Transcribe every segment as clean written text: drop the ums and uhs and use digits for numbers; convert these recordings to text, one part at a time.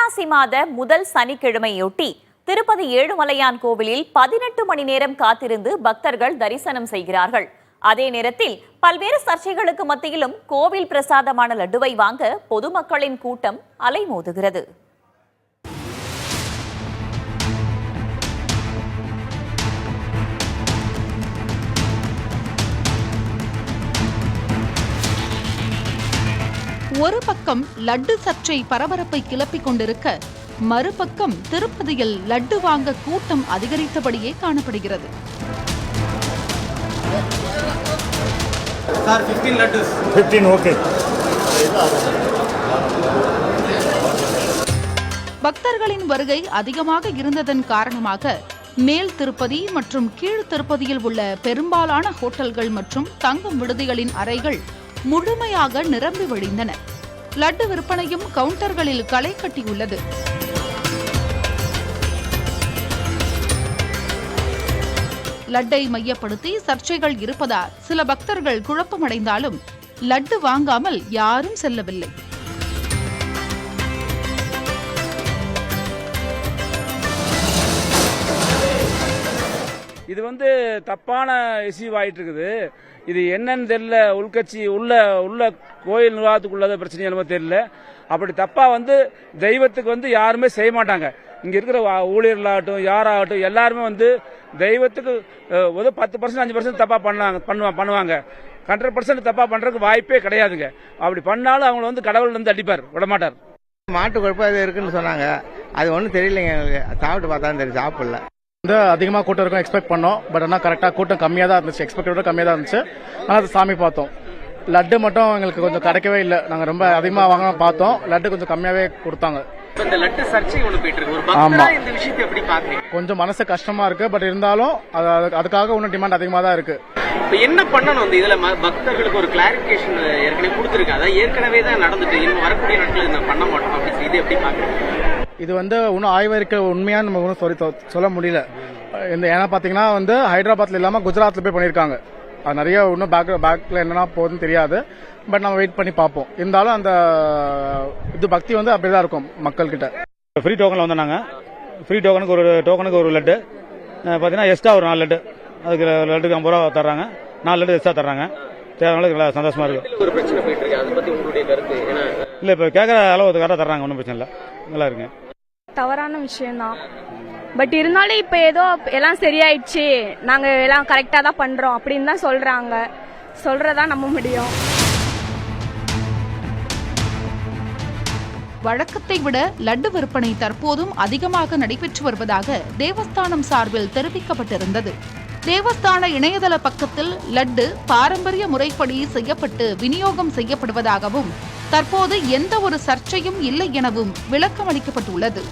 புரட்டாசி மாத முதல் சனிக்கிழமையொட்டி திருப்பதி ஏழுமலையான் கோவிலில் 18 மணி நேரம் காத்திருந்து பக்தர்கள் தரிசனம் செய்கிறார்கள். அதே நேரத்தில் பல்வேறு சர்ச்சைகளுக்கு மத்தியிலும் கோவில் பிரசாதமான லட்டுவை வாங்க பொதுமக்களின் கூட்டம் அலைமோதுகிறது. ஒரு பக்கம் லட்டு சர்ச்சை பரபரப்பை கிளப்பிக் கொண்டிருக்க, மறுபக்கம் திருப்பதியில் லட்டு வாங்க கூட்டம் அதிகரித்தபடியே காணப்படுகிறது. பக்தர்களின் வருகை அதிகமாக இருந்ததன் காரணமாக மேல் திருப்பதி மற்றும் கீழ் திருப்பதியில் உள்ள பெரும்பாலான ஹோட்டல்கள் மற்றும் தங்கும் விடுதிகளின் அறைகள் முழுமையாக நிரம்பி வழிந்தன. லட்டு விற்பனையும் கவுண்டர்களில் களை கட்டியுள்ளது. லட்டை மையப்படுத்தி சர்ச்சைகள் இருப்பதால் சில பக்தர்கள் குழப்பமடைந்தாலும் லட்டு வாங்காமல் யாரும் செல்லவில்லை. இது தப்பான இஷ்யூ ஆயிட்டு இருக்குது. இது என்னன்னு தெரியல. உள்கட்சி உள்ள கோயில் நிர்வாகத்துக்குள்ளத பிரச்சனை என்னமோ தெரியல. அப்படி தப்பா தெய்வத்துக்கு யாருமே செய்ய மாட்டாங்க. இங்க இருக்கிற ஊழியர்களாகட்டும் யாராகட்டும் எல்லாருமே தெய்வத்துக்கு 10% 5% தப்பா பண்ணுவாங்க. 100% தப்பா பண்றதுக்கு வாய்ப்பே கிடையாதுங்க. அப்படி பண்ணாலும் அவங்க கடவுள் அடிப்பார், விடமாட்டார். மாட்டு குழப்பம் அது இருக்குன்னு சொன்னாங்க. அது ஒன்றும் தெரியலைங்க. சாப்பிட்டு பார்த்தா தெரியும், சாப்பிடல. அதிகமாக கூட்டம் இருக்கும் எக்ஸ்பெக்ட் பண்ணோம். பட் ஆனால் கரெக்டாக கூட்டம் கம்மியாக தான் இருந்துச்சு. எக்ஸ்பெக்டோட கம்மியாக தான் இருந்துச்சு. ஆனால் அது சாமி பார்த்தோம். லட்டு மட்டும் எங்களுக்கு கொஞ்சம் கிடைக்கவே இல்லை. நாங்கள் ரொம்ப அதிகமாக வாங்க பார்த்தோம். லட்டு கொஞ்சம் கம்மியாவே கொடுத்தாங்க. கொஞ்சம் மனசு கஷ்டமா இருக்கு. பட் இருந்தாலும் அதுக்காக இன்னும் டிமாண்ட் அதிகமாக தான் இருக்கு. என்ன பண்ணணும்? இதுல பக்தர்களுக்கு ஒரு கிளாரிபிகேஷன் ஏற்கனவே கொடுத்திருக்கு. அதான் ஏற்கனவே தான் நடந்துட்டு இன்னும் வரக்கூடிய நாட்கள் பண்ண மாட்டோம் அப்படி. இது எப்படி பாக்குறீங்க? இது இன்னும் ஆய்வறிக்கை உண்மையான நம்ம ஒன்றும் சொல்ல முடியல. ஏன்னா பாத்தீங்கன்னா ஹைதராபாத்ல இல்லாம குஜராத்ல போய் பண்ணிருக்காங்க. அது நிறைய இன்னும் பேக்ல என்னன்னா போகுதுன்னு தெரியாது. பட் நம்ம வெயிட் பண்ணி பார்ப்போம். இருந்தாலும் அந்த இது பக்தி அப்படிதான் இருக்கும் மக்கள் கிட்ட. ஃப்ரீ டோக்கன்ல வந்தாங்க. ஃப்ரீ டோக்கனுக்கு ஒரு லட்டு பாத்தீங்கன்னா எக்ஸ்ட்ரா ஒரு 4 லட்டு. அதுக்கு லட்டுக்கு 50 ரூபா தர்றாங்க. 4 லட்டு எக்ஸ்ட்ரா தர்றாங்க. தேவையான சந்தோஷமா இருக்கு. ஒரு பிரச்சனை போயிட்டு இருக்கு. அதை பத்தி உங்களுடைய கருத்து? இல்ல இப்ப கேட்கற அளவு கரெக்டா தர்றாங்க. ஒன்றும் பிரச்சனை இல்ல, நல்லா இருக்கு. தவறான விஷயம்தான். பட் இருந்தாலும் இப்ப ஏதோ எல்லாம் சரியாயிடுச்சு, நாங்க எல்லாம் கரெக்டா தான் பண்றோம் அப்படின்னு தான் சொல்றாங்க. சொல்றதா நம்ப முடியும். வழக்கத்தை விட லட்டு விற்பனை தற்போதும் அதிகமாக நடைபெற்று வருவதாக தேவஸ்தானம் சார்பில் தெரிவிக்கப்பட்டிருந்தது. தேவஸ்தான இணையதள பக்கத்தில் லட்டு பாரம்பரிய முறைப்படி செய்யப்பட்டு விநியோகம் செய்யப்படுவதாகவும் தற்போது எந்த ஒரு சர்ச்சையும் இல்லை எனவும் விளக்கம் அளிக்கப்பட்டுள்ளது.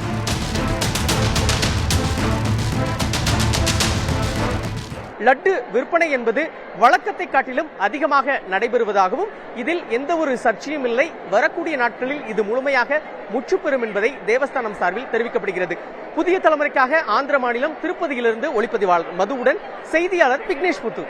லட்டு விற்பனை என்பது வழக்கத்தை காட்டிலும் அதிகமாக நடைபெறுவதாகவும் இதில் எந்த ஒரு சர்ச்சையும் இல்லை, வரக்கூடிய நாட்களில் இது முழுமையாக முற்றுப்பெறும் என்பதை தேவஸ்தானம் சார்பில் தெரிவிக்கப்படுகிறது. புதிய தலைமுறைக்காக ஆந்திர மாநிலம் திருப்பதியிலிருந்து ஒளிப்பதிவாளர் மதுவுடன் செய்தியாளர் விக்னேஷ் முத்து.